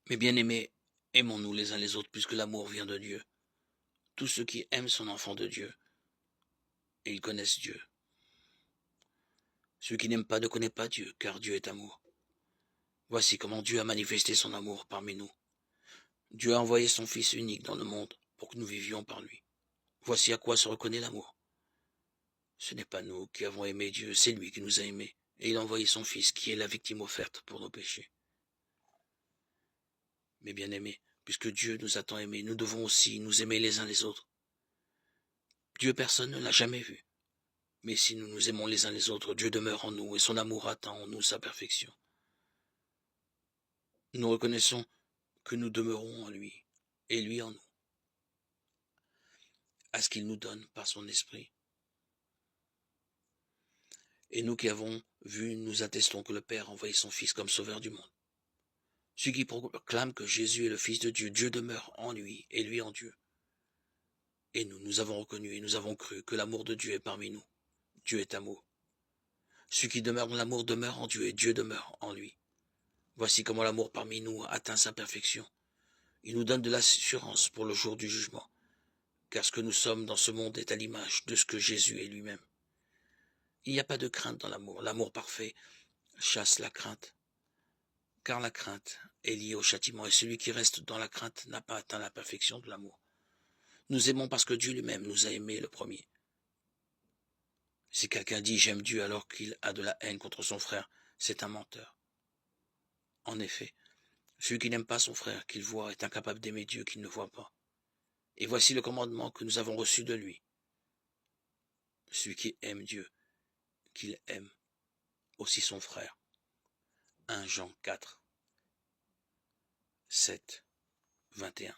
Mes bien-aimés, aimons-nous les uns les autres puisque l'amour vient de Dieu. Tous ceux qui aiment sont enfants de Dieu, et ils connaissent Dieu. Celui qui n'aime pas ne connaît pas Dieu, car Dieu est amour. Voici comment Dieu a manifesté son amour parmi nous. Dieu a envoyé son Fils unique dans le monde pour que nous vivions par lui. Voici à quoi se reconnaît l'amour. Ce n'est pas nous qui avons aimé Dieu, c'est lui qui nous a aimés, et il a envoyé son Fils qui est la victime offerte pour nos péchés. Mes bien-aimés, puisque Dieu nous a tant aimés, nous devons aussi nous aimer les uns les autres. Dieu personne ne l'a jamais vu. Mais si nous nous aimons les uns les autres, Dieu demeure en nous et son amour attend en nous sa perfection. Nous reconnaissons que nous demeurons en lui et lui en nous, à ce qu'il nous donne par son esprit. Et nous qui avons vu, nous attestons que le Père a envoyé son Fils comme sauveur du monde. Celui qui proclame que Jésus est le Fils de Dieu, Dieu demeure en lui et lui en Dieu. Et nous avons reconnu et nous avons cru que l'amour de Dieu est parmi nous. Dieu est amour. Celui qui demeure dans l'amour demeure en Dieu et Dieu demeure en lui. Voici comment l'amour parmi nous atteint sa perfection. Il nous donne de l'assurance pour le jour du jugement, car ce que nous sommes dans ce monde est à l'image de ce que Jésus est lui-même. Il n'y a pas de crainte dans l'amour. L'amour parfait chasse la crainte, car la crainte est liée au châtiment, et celui qui reste dans la crainte n'a pas atteint la perfection de l'amour. Nous aimons parce que Dieu lui-même nous a aimés le premier. Si quelqu'un dit « j'aime Dieu » alors qu'il a de la haine contre son frère, c'est un menteur. En effet, celui qui n'aime pas son frère qu'il voit est incapable d'aimer Dieu qu'il ne voit pas. Et voici le commandement que nous avons reçu de lui. Celui qui aime Dieu, qu'il aime aussi son frère. 1 Jean 4, 7, 21.